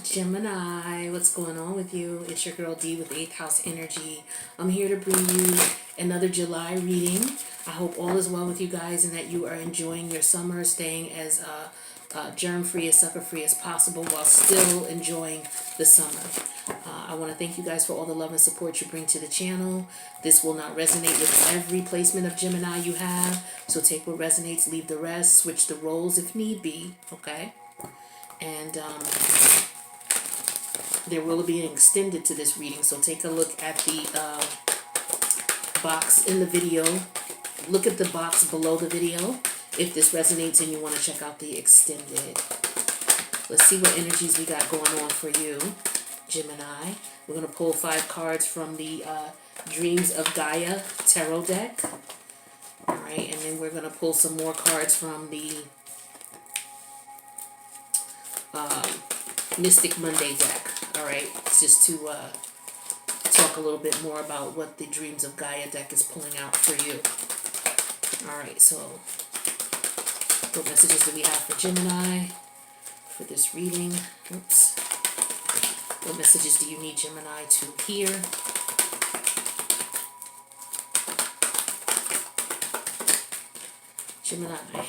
Gemini, what's going on with you? It's your girl D with 8th House Energy. I'm here to bring you another July reading. I hope all is well with you guys and that you are enjoying your summer, staying as germ-free, as sucker-free as possible while still enjoying the summer. I want to thank you guys for all the love and support you bring to the channel. This will not resonate with every placement of Gemini you have, so take what resonates, leave the rest, switch the roles if need be, okay? And there will be an extended to this reading, so take a look at the box in the video. Look at the box below the video if this resonates and you want to check out the extended. Let's see what energies we got going on for you, Gemini. We're going to pull 5 cards from the Dreams of Gaia tarot deck. Alright, and then we're going to pull some more cards from the Mystic Monday deck. Alright, just to talk a little bit more about what the Dreams of Gaia deck is pulling out for you. Alright, so what messages do we have for Gemini for this reading? Oops. What messages do you need Gemini to hear? Gemini.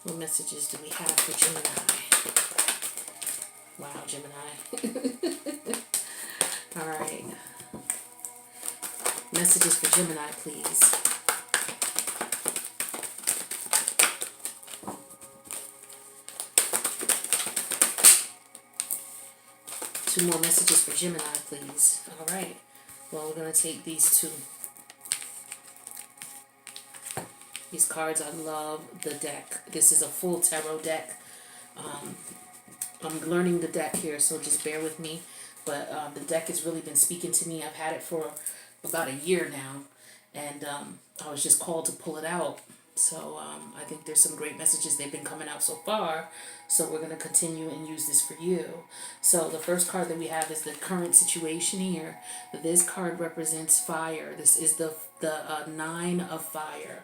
What messages do we have for Gemini? Wow, Gemini. Alright. Messages for Gemini, please. Two more messages for Gemini, please. Alright. Well, we're going to take these two. These cards, I love the deck. This is a full tarot deck. I'm learning the deck here, so just bear with me. But the deck has really been speaking to me. I've had it for about a year now. And I was just called to pull it out. So I think there's some great messages. They've been coming out so far. So we're going to continue and use this for you. So the first card that we have is the current situation here. This card represents fire. This is the 9 of fire.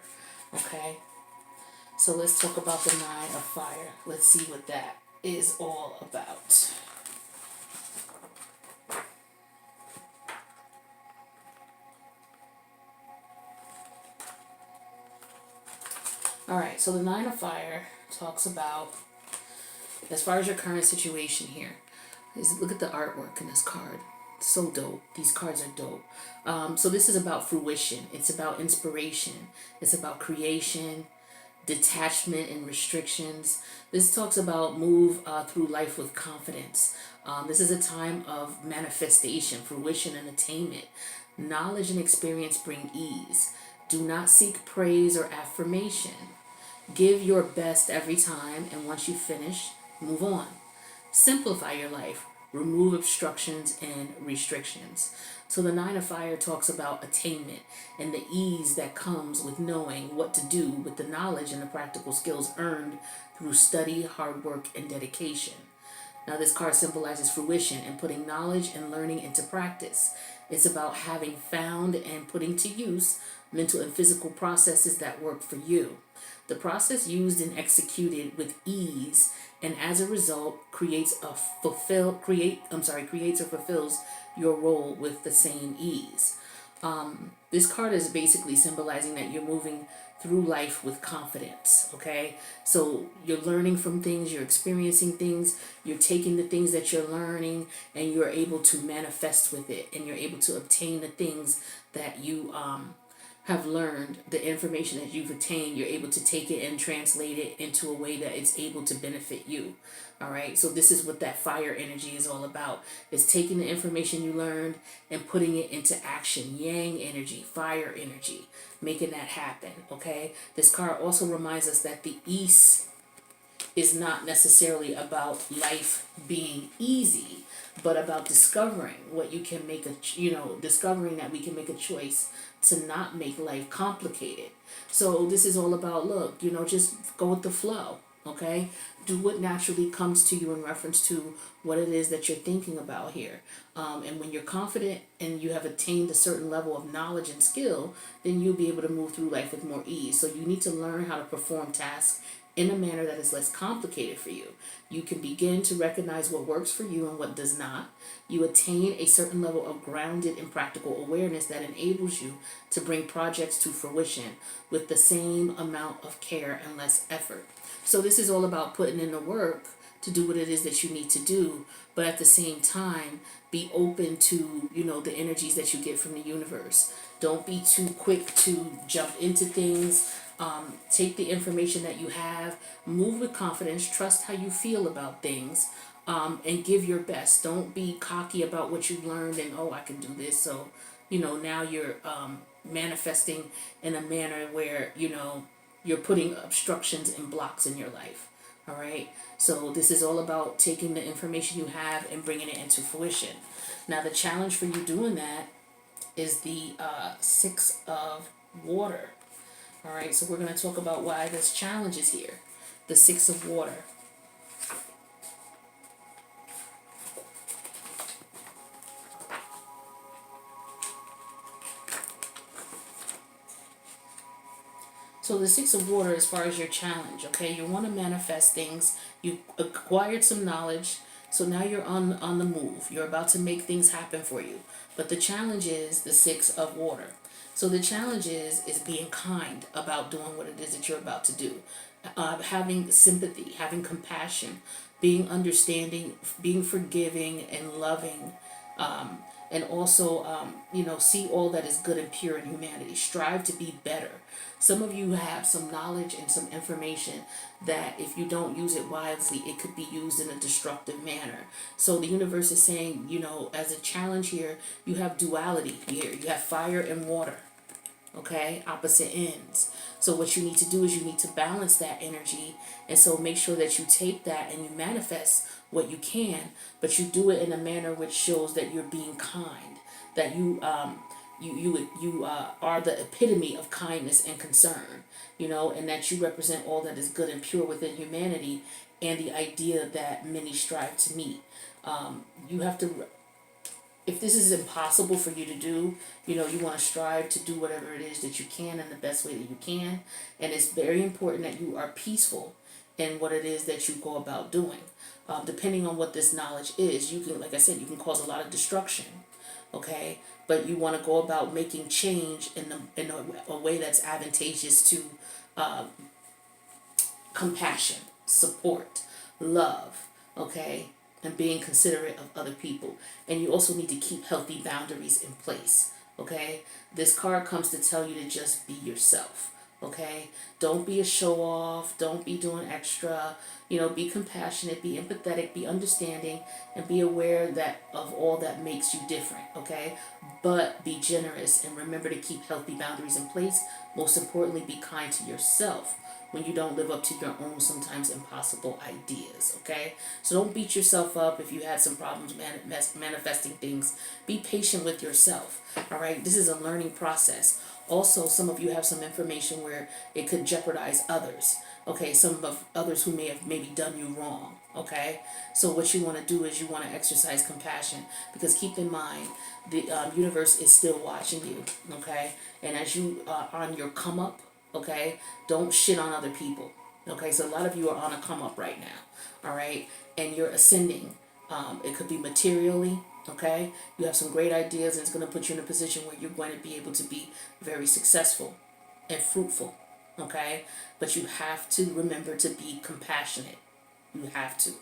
Okay. So let's talk about the 9 of fire. Let's see what that is all about. Alright, so the 9 of fire talks about, as far as your current situation here, is look at the artwork in this card. So dope. These cards are dope. So this is about fruition. It's about inspiration. It's about creation, detachment and restrictions. This talks about move through life with confidence. This is a time of manifestation, fruition, and attainment. Knowledge and experience bring ease. Do not seek praise or affirmation. Give your best every time, and once you finish, move on. Simplify your life. Remove obstructions and restrictions. So the 9 of fire talks about attainment and the ease that comes with knowing what to do with the knowledge and the practical skills earned through study, hard work, and dedication. Now this card symbolizes fruition and putting knowledge and learning into practice. It's about having found and putting to use mental and physical processes that work for you. The process used and executed with ease, and as a result creates or fulfills your role with the same ease. This card is basically symbolizing that you're moving through life with confidence, okay? So you're learning from things, you're experiencing things, you're taking the things that you're learning, and you're able to manifest with it, and you're able to obtain the things that you have learned, the information that you've attained. You're able to take it and translate it into a way that it's able to benefit you. All right, so this is what that fire energy is all about. It's taking the information you learned and putting it into action. Yang energy, fire energy, making that happen. Okay, this card also reminds us that the East is not necessarily about life being easy, but about discovering what you can make discovering that we can make a choice to not make life complicated. So this is all about, look, just go with the flow, okay? Do what naturally comes to you in reference to what it is that you're thinking about here. And when you're confident and you have attained a certain level of knowledge and skill, then you'll be able to move through life with more ease. So you need to learn how to perform tasks in a manner that is less complicated for you. You can begin to recognize what works for you and what does not. You attain a certain level of grounded and practical awareness that enables you to bring projects to fruition with the same amount of care and less effort. So this is all about putting in the work to do what it is that you need to do, but at the same time, be open to, the energies that you get from the universe. Don't be too quick to jump into things. Take the information that you have, move with confidence, trust how you feel about things, and give your best. Don't be cocky about what you've learned and, oh, I can do this. So, now you're manifesting in a manner where, you're putting obstructions and blocks in your life. All right. So this is all about taking the information you have and bringing it into fruition. Now, the challenge for you doing that is the Six of Water. All right, so we're going to talk about why this challenge is here. The Six of Water. So the Six of Water, as far as your challenge, okay, you want to manifest things. You acquired some knowledge, so now you're on the move. You're about to make things happen for you. But the challenge is the Six of Water. So the challenge is being kind about doing what it is that you're about to do. Having sympathy, having compassion, being understanding, being forgiving and loving, and also, see all that is good and pure in humanity. Strive to be better. Some of you have some knowledge and some information that if you don't use it wisely, it could be used in a destructive manner. So the universe is saying, as a challenge here, you have duality here. You have fire and water, okay? Opposite ends. So what you need to do is you need to balance that energy. And so make sure that you take that and you manifest what you can, but you do it in a manner which shows that you're being kind, that you are the epitome of kindness and concern, and that you represent all that is good and pure within humanity and the idea that many strive to meet. You have to, if this is impossible for you to do, you want to strive to do whatever it is that you can in the best way that you can. And it's very important that you are peaceful in what it is that you go about doing. Depending on what this knowledge is, you can, like I said, you can cause a lot of destruction, okay? But you want to go about making change in a way that's advantageous to compassion, support, love, okay? And being considerate of other people. And you also need to keep healthy boundaries in place, okay? This card comes to tell you to just be yourself, okay? Don't be a show off. Don't be doing extra. Be compassionate, be empathetic, be understanding, and be aware that of all that makes you different, okay? But be generous and remember to keep healthy boundaries in place. Most importantly, be kind to yourself when you don't live up to your own sometimes impossible ideas, okay? So don't beat yourself up if you had some problems manifesting things. Be patient with yourself, all right? This is a learning process. Also, some of you have some information where it could jeopardize others, okay? Some of others who may have maybe done you wrong, okay? So what you want to do is you want to exercise compassion, because keep in mind, the universe is still watching you, okay? And as you are on your come up, okay, don't shit on other people, okay? So a lot of you are on a come up right now, all right? And you're ascending. It could be materially, okay? You have some great ideas, and it's going to put you in a position where you're going to be able to be very successful and fruitful, okay? But you have to remember to be compassionate. You have to.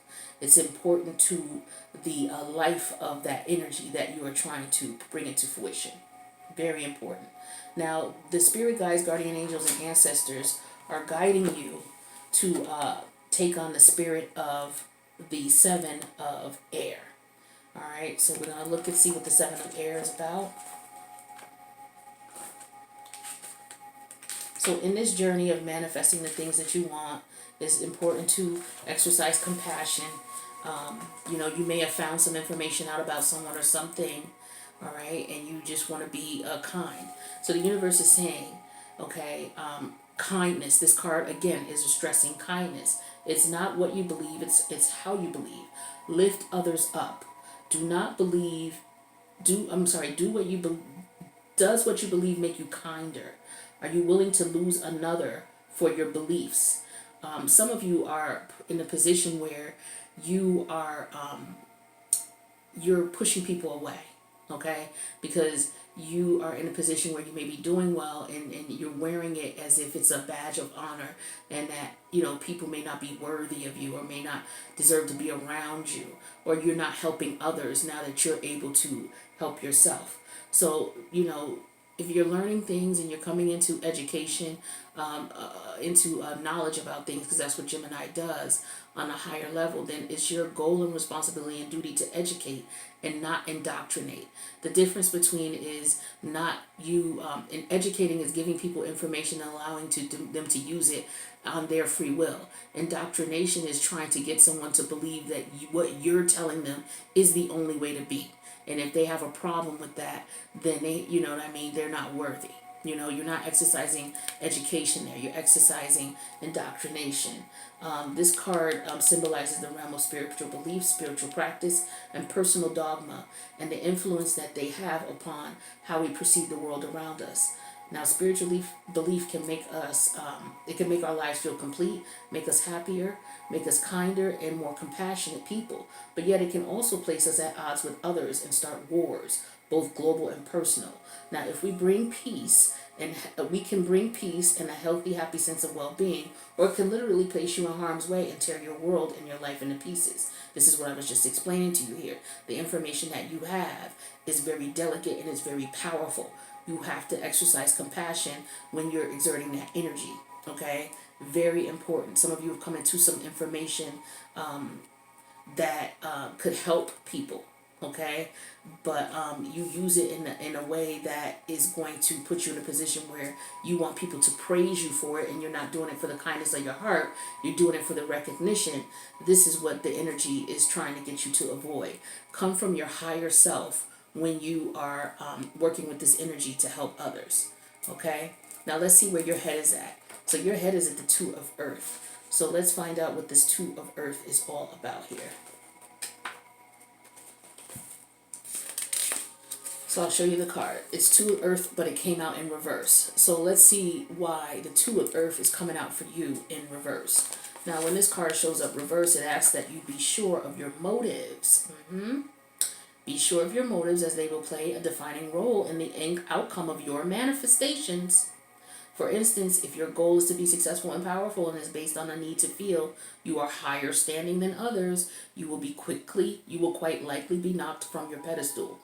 It's important to the life of that energy that you are trying to bring into fruition. Very important. Now, the spirit guides, guardian angels, and ancestors are guiding you to take on the spirit of the Seven of Air. All right, so we're going to look and see what the Seven of Air is about. So in this journey of manifesting the things that you want, it's important to exercise compassion. You may have found some information out about someone or something, all right, and you just want to be kind. So the universe is saying, okay, kindness. This card, again, is stressing kindness. It's not what you believe, it's how you believe. Lift others up. Do what you believe. Does what you believe make you kinder? Are you willing to lose another for your beliefs? Some of you are in a position where you are you're pushing people away, okay? Because you are in a position where you may be doing well, and you're wearing it as if it's a badge of honor, and that, people may not be worthy of you or may not deserve to be around you, or you're not helping others now that you're able to help yourself. So, if you're learning things and you're coming into education, into knowledge about things, because that's what Gemini does on a higher level, then it's your goal and responsibility and duty to educate and not indoctrinate. The difference between is not you, in educating is giving people information and allowing them to use it on their free will. Indoctrination is trying to get someone to believe that what you're telling them is the only way to be. And if they have a problem with that, then they're not worthy. You're not exercising education there. You're exercising indoctrination. This card symbolizes the realm of spiritual belief, spiritual practice, and personal dogma, and the influence that they have upon how we perceive the world around us. Now, spiritual belief can make us, it can make our lives feel complete, make us happier, make us kinder and more compassionate people. But yet it can also place us at odds with others and start wars, both global and personal. Now, if we bring peace, and we can bring peace and a healthy, happy sense of well-being, or it can literally place you in harm's way and tear your world and your life into pieces. This is what I was just explaining to you here. The information that you have is very delicate and it's very powerful. You have to exercise compassion when you're exerting that energy, okay? Very important. Some of you have come into some information that could help people, okay? But you use it in a way that is going to put you in a position where you want people to praise you for it, and you're not doing it for the kindness of your heart. You're doing it for the recognition. This is what the energy is trying to get you to avoid. Come from your higher self when you are working with this energy to help others, okay? Now let's see where your head is at. So your head is at the Two of Earth. So let's find out what this Two of Earth is all about here. So I'll show you the card. It's Two of Earth, but it came out in reverse. So let's see why the Two of Earth is coming out for you in reverse. Now when this card shows up reverse, it asks that you be sure of your motives. Be sure of your motives, as they will play a defining role in the outcome of your manifestations. For instance, if your goal is to be successful and powerful and is based on a need to feel you are higher standing than others, you will quite likely be knocked from your pedestal.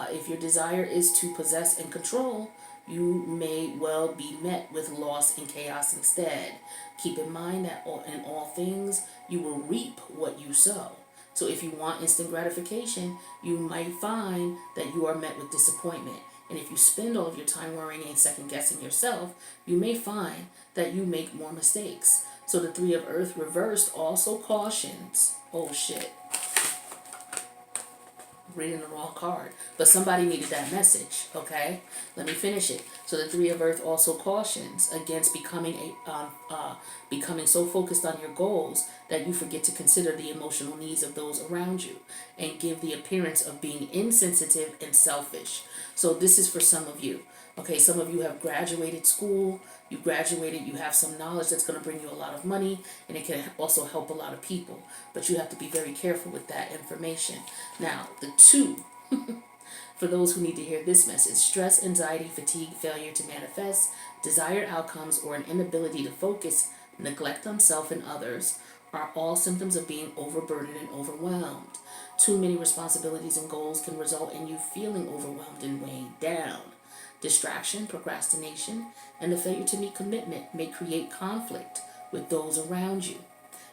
If your desire is to possess and control, you may well be met with loss and chaos instead. Keep in mind that in all things, you will reap what you sow. So if you want instant gratification, you might find that you are met with disappointment. And if you spend all of your time worrying and second-guessing yourself, you may find that you make more mistakes. So the Three of Earth reversed also cautions. Oh, shit. Reading the wrong card. But somebody needed that message, okay? Let me finish it. So the Three of Earth also cautions against becoming so focused on your goals that you forget to consider the emotional needs of those around you and give the appearance of being insensitive and selfish. So this is for some of you. Okay, some of you have graduated school, you have some knowledge that's going to bring you a lot of money, and it can also help a lot of people. But you have to be very careful with that information. Now, the two, for those who need to hear this message: stress, anxiety, fatigue, failure to manifest desired outcomes, or an inability to focus, neglect on self and others, are all symptoms of being overburdened and overwhelmed. Too many responsibilities and goals can result in you feeling overwhelmed and weighed down. Distraction, procrastination, and the failure to meet commitment may create conflict with those around you.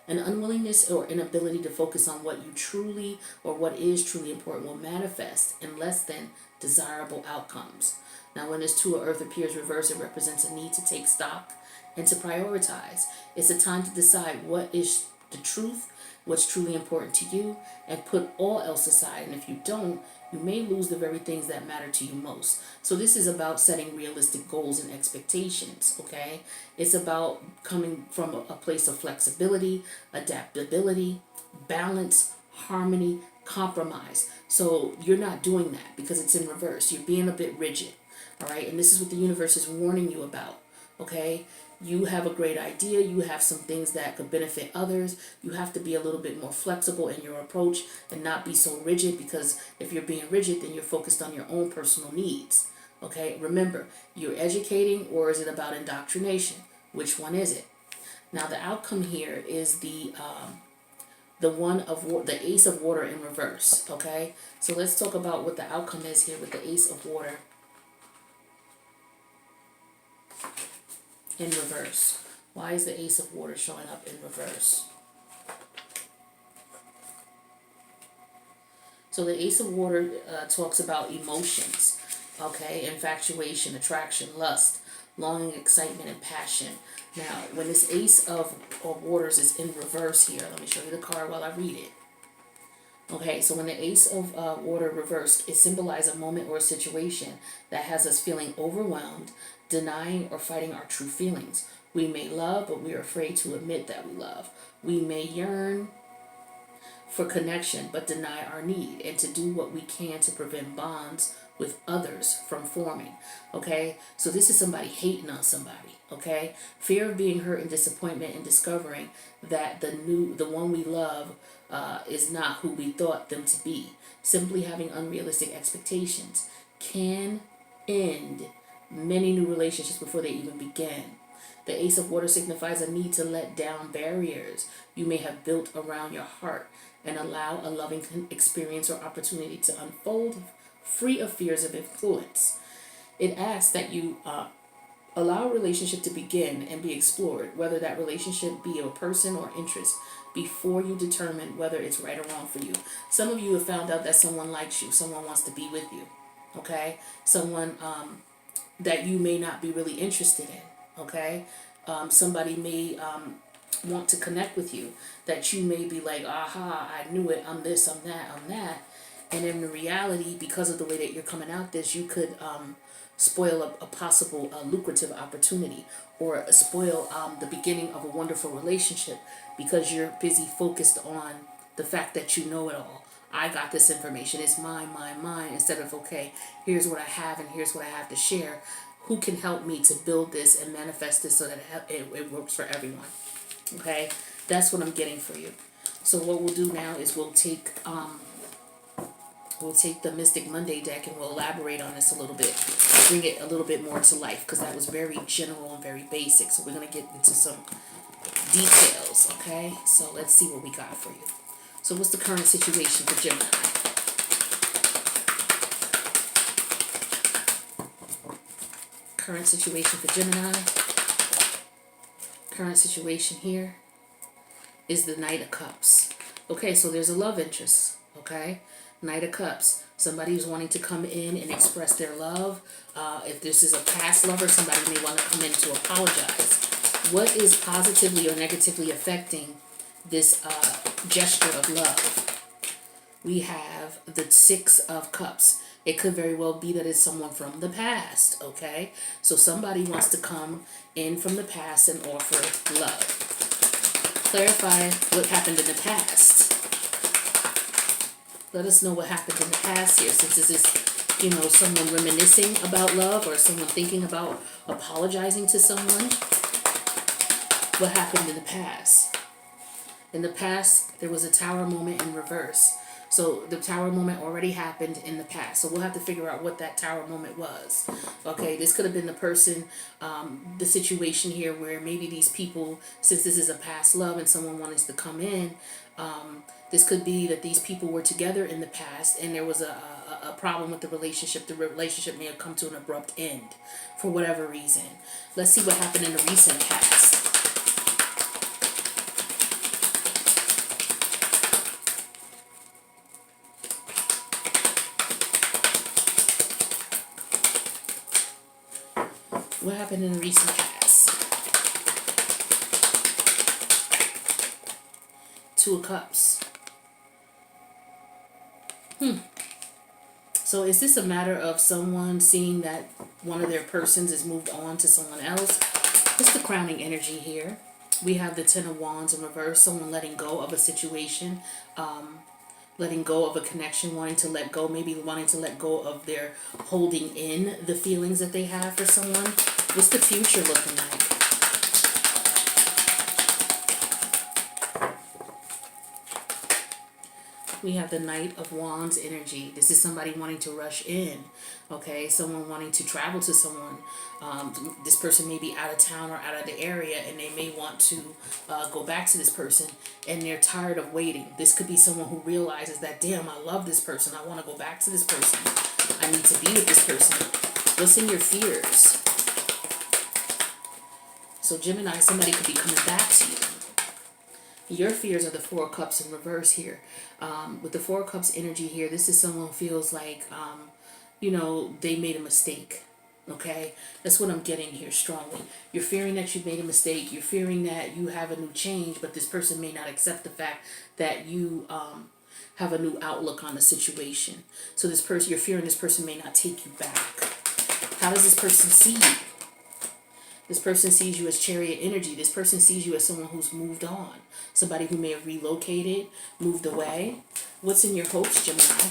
An unwillingness or inability to focus on what is truly important will manifest in less than desirable outcomes. Now, when this Two of Earth appears reversed, it represents a need to take stock and to prioritize. It's a time to decide what is the truth, what's truly important to you, and put all else aside. And if you don't, you may lose the very things that matter to you most. So this is about setting realistic goals and expectations, okay? It's about coming from a place of flexibility, adaptability, balance, harmony, compromise. So you're not doing that because it's in reverse. You're being a bit rigid, all right? And this is what the universe is warning you about, okay? You have a great idea. You have some things that could benefit others. You have to be a little bit more flexible in your approach and not be so rigid, because if you're being rigid, then you're focused on your own personal needs. Okay, remember, you're educating, or is it about indoctrination? Which one is it? Now the outcome here is the Ace of Water in reverse. Okay, so let's talk about what the outcome is here with the Ace of Water in reverse. Why is the Ace of Water showing up in reverse? So the Ace of Water talks about emotions, okay? Infatuation, attraction, lust, longing, excitement, and passion. Now, when this Ace of Waters is in reverse here, let me show you the card while I read it. Okay, so when the Ace of Water reversed, it symbolizes a moment or a situation that has us feeling overwhelmed, denying or fighting our true feelings. We may love, but we are afraid to admit that we love. We may yearn for connection, but deny our need, and to do what we can to prevent bonds with others from forming. Okay, so this is somebody hating on somebody. Okay, fear of being hurt and disappointment, and discovering that the one we love is not who we thought them to be. Simply having unrealistic expectations can end many new relationships before they even begin. The Ace of Water signifies a need to let down barriers you may have built around your heart and allow a loving experience or opportunity to unfold, free of fears of influence. It asks that you allow a relationship to begin and be explored, whether that relationship be a person or interest, before you determine whether it's right or wrong for you. Some of you have found out that someone likes you, someone wants to be with you, okay? Someone that you may not be really interested in, okay? Somebody may want to connect with you, that you may be like, aha, I knew it, I'm this, I'm that, I'm that. And in reality, because of the way that you're coming out this, you could spoil a possible lucrative opportunity, or spoil the beginning of a wonderful relationship, because you're busy focused on the fact that you know it all. I got this information, it's mine, instead of, okay, here's what I have and here's what I have to share. Who can help me to build this and manifest this so that it works for everyone? Okay, that's what I'm getting for you. So what we'll do now is we'll take the Mystic Monday deck and we'll elaborate on this a little bit, bring it a little bit more to life, because that was very general and very basic. So we're going to get into some details, okay? So let's see what we got for you. So what's the current situation for Gemini? Current situation for Gemini. Current situation here is the Knight of Cups. Okay, so there's a love interest, okay? Knight of Cups. Somebody who's wanting to come in and express their love. If this is a past lover, somebody may want to come in to apologize. What is positively or negatively affecting this gesture of love? We have the Six of Cups. It could very well be that it's someone from the past, okay? So somebody wants to come in from the past and offer love. Clarify what happened in the past. Let us know what happened in the past here, since this is, someone reminiscing about love, or someone thinking about apologizing to someone. What happened in the past? In the past, there was a Tower moment in reverse. So the Tower moment already happened in the past. So we'll have to figure out what that Tower moment was. Okay, this could have been the person, the situation here where maybe these people, since this is a past love and someone wants to come in, this could be that these people were together in the past and there was a problem with the relationship. The relationship may have come to an abrupt end for whatever reason. Let's see what happened in the recent past. What happened in the recent past? Two of Cups. So is this a matter of someone seeing that one of their persons has moved on to someone else? What's the crowning energy here? We have the Ten of Wands in reverse. Someone letting go of a situation, letting go of a connection, wanting to let go, maybe wanting to let go of their holding in the feelings that they have for someone. What's the future looking like? We have the Knight of Wands energy. This is somebody wanting to rush in, okay? Someone wanting to travel to someone. This person may be out of town or out of the area, and they may want to go back to this person, and they're tired of waiting. This could be someone who realizes that, damn, I love this person. I want to go back to this person. I need to be with this person. What's in your fears? So Gemini, somebody could be coming back to you. Your fears are the Four of Cups in reverse here. With the Four of Cups energy here, this is someone who feels like, they made a mistake. Okay? That's what I'm getting here strongly. You're fearing that you made a mistake. You're fearing that you have a new change, but this person may not accept the fact that you have a new outlook on the situation. So this person, you're fearing this person may not take you back. How does this person see you? This person sees you as Chariot energy. This person sees you as someone who's moved on. Somebody who may have relocated, moved away. What's in your hopes, Gemini?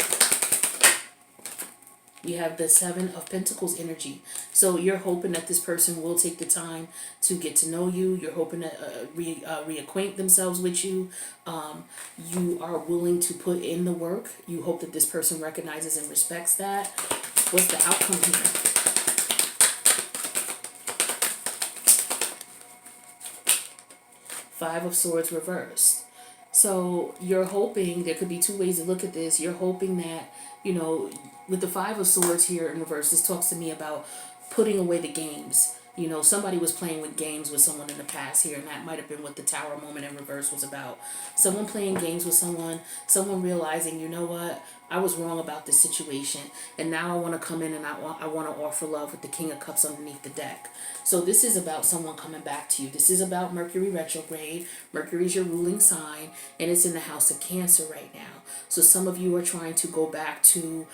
We have the Seven of Pentacles energy. So you're hoping that this person will take the time to get to know you. You're hoping to reacquaint themselves with you. You are willing to put in the work. You hope that this person recognizes and respects that. What's the outcome here? Five of Swords reversed. So you're hoping, there could be two ways to look at this. You're hoping that, with the Five of Swords here in reverse, this talks to me about putting away the games. Somebody was playing with games with someone in the past here, and that might have been what the Tower moment in reverse was about. Someone playing games with someone realizing, you know what, I was wrong about this situation, and now I want to come in and I want to offer love with the King of Cups underneath the deck. So this is about someone coming back to you. This is about Mercury retrograde. Mercury is your ruling sign, and it's in the house of Cancer right now. So some of you are trying to go back to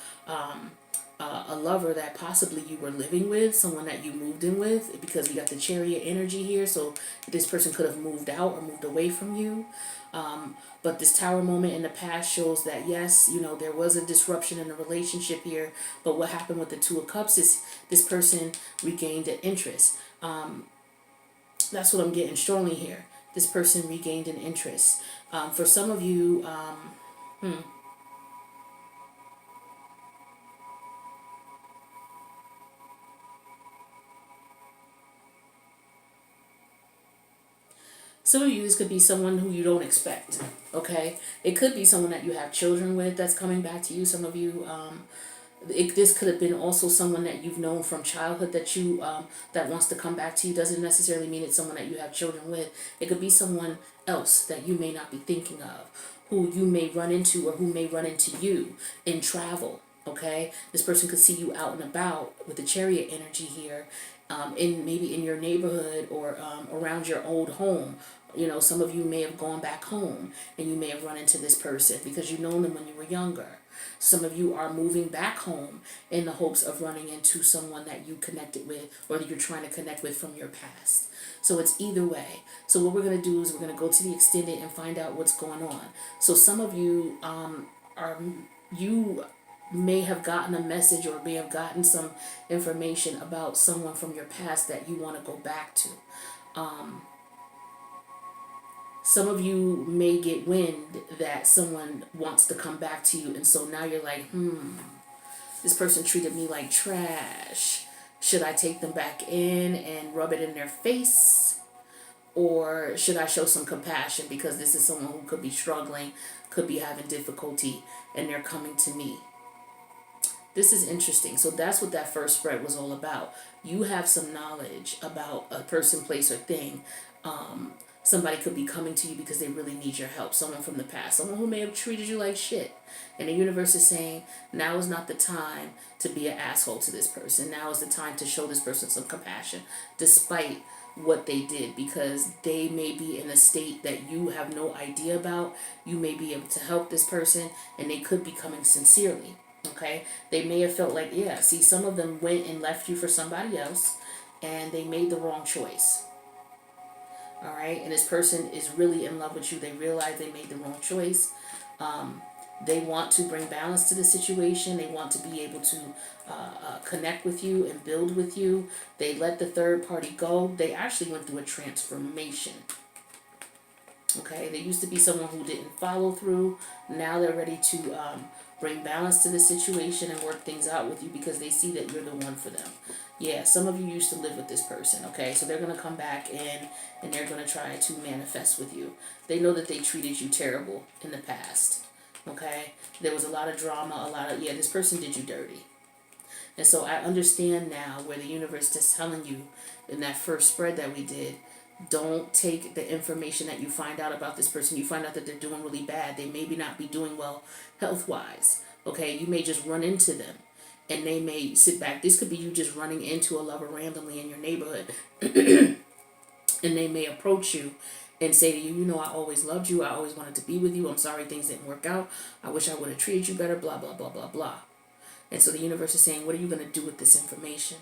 a lover that possibly you were living with, someone that you moved in with, because we got the Chariot energy here. So this person could have moved out or moved away from you. But this Tower moment in the past shows that, yes, there was a disruption in the relationship here. But what happened with the Two of Cups is this person regained an interest. That's what I'm getting strongly here. This person regained an interest. For some of you, some of you, this could be someone who you don't expect, okay? It could be someone that you have children with that's coming back to you. Some of you, this could have been also someone that you've known from childhood that you that wants to come back to you. Doesn't necessarily mean it's someone that you have children with. It could be someone else that you may not be thinking of, who you may run into or who may run into you in travel, okay? This person could see you out and about with the Chariot energy here, maybe in your neighborhood or around your old home. Some of you may have gone back home and you may have run into this person because you've known them when you were younger. Some of you are moving back home in the hopes of running into someone that you connected with or that you're trying to connect with from your past. So it's either way. So what we're going to do is we're going to go to the extended and find out what's going on. So some of you you may have gotten a message or may have gotten some information about someone from your past that you want to go back to. Some of you may get wind that someone wants to come back to you, and so now you're like, this person treated me like trash. Should I take them back in and rub it in their face? Or should I show some compassion because this is someone who could be struggling, could be having difficulty, and they're coming to me? This is interesting. So that's what that first spread was all about. You have some knowledge about a person, place, or thing. Somebody could be coming to you because they really need your help. Someone from the past. Someone who may have treated you like shit. And the universe is saying, now is not the time to be an asshole to this person. Now is the time to show this person some compassion, despite what they did, because they may be in a state that you have no idea about. You may be able to help this person, and they could be coming sincerely. Okay? They may have felt like, yeah, see, some of them went and left you for somebody else, and they made the wrong choice. All right? And this person is really in love with you. They realize they made the wrong choice. They want to bring balance to the situation. They want to be able to connect with you and build with you. They let the third party go. They actually went through a transformation. Okay, they used to be someone who didn't follow through. Now they're ready to bring balance to the situation and work things out with you because they see that you're the one for them. Yeah, some of you used to live with this person, okay? So they're going to come back in and they're going to try to manifest with you. They know that they treated you terrible in the past, okay? There was a lot of drama, yeah, this person did you dirty. And so I understand now where the universe is telling you in that first spread that we did, don't take the information that you find out about this person. You find out that they're doing really bad. They maybe not be doing well health wise. Okay, you may just run into them and they may sit back. This could be you just running into a lover randomly in your neighborhood and they may approach you and say to you, you know, I always loved you. I always wanted to be with you. I'm sorry things didn't work out. I wish I would have treated you better, blah, blah, blah, blah, blah. And so the universe is saying, what are you going to do with this information?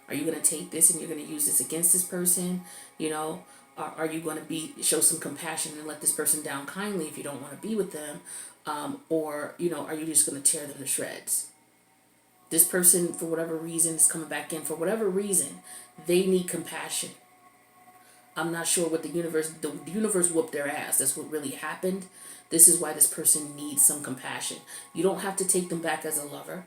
Are you going to take this and you're going to use this against this person? You know, are you going to show some compassion and let this person down kindly if you don't want to be with them? Or, you know, are you just going to tear them to shreds? This person, for whatever reason, is coming back in. For whatever reason, they need compassion. I'm not sure what the universe whooped their ass. That's what really happened. This is why this person needs some compassion. You don't have to take them back as a lover,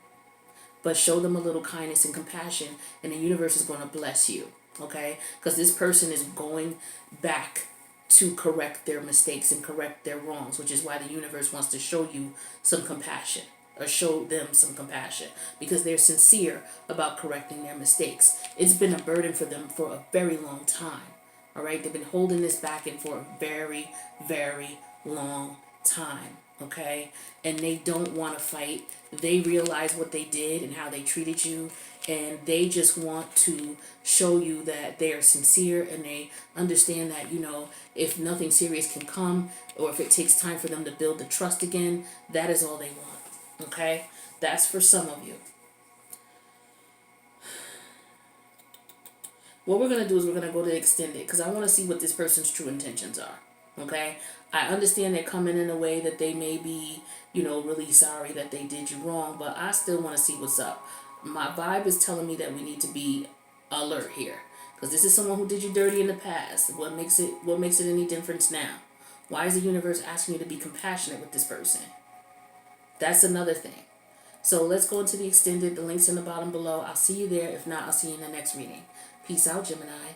but show them a little kindness and compassion, and the universe is going to bless you, okay? Because this person is going back to correct their mistakes and correct their wrongs, which is why the universe wants to show you some compassion, or show them some compassion, because they're sincere about correcting their mistakes. It's been a burden for them for a very long time, all right? They've been holding this back in for a very, very long time, okay? And they don't want to fight. They realize what they did and how they treated you, and they just want to show you that they are sincere, and they understand that, you know, if nothing serious can come, or if it takes time for them to build the trust again, that is all they want, okay? That's for some of you. What we're going to do is we're going to go to extended, because I want to see what this person's true intentions are. Okay, I understand they're coming in a way that they may be, you know, really sorry that they did you wrong, but I still want to see what's up. My vibe is telling me that we need to be alert here, because this is someone who did you dirty in the past. What makes it any difference now? Why is the universe asking you to be compassionate with this person? That's another thing. So let's go into the extended. The link's in the bottom below. I'll see you there. If not, I'll see you in the next reading. Peace out, Gemini.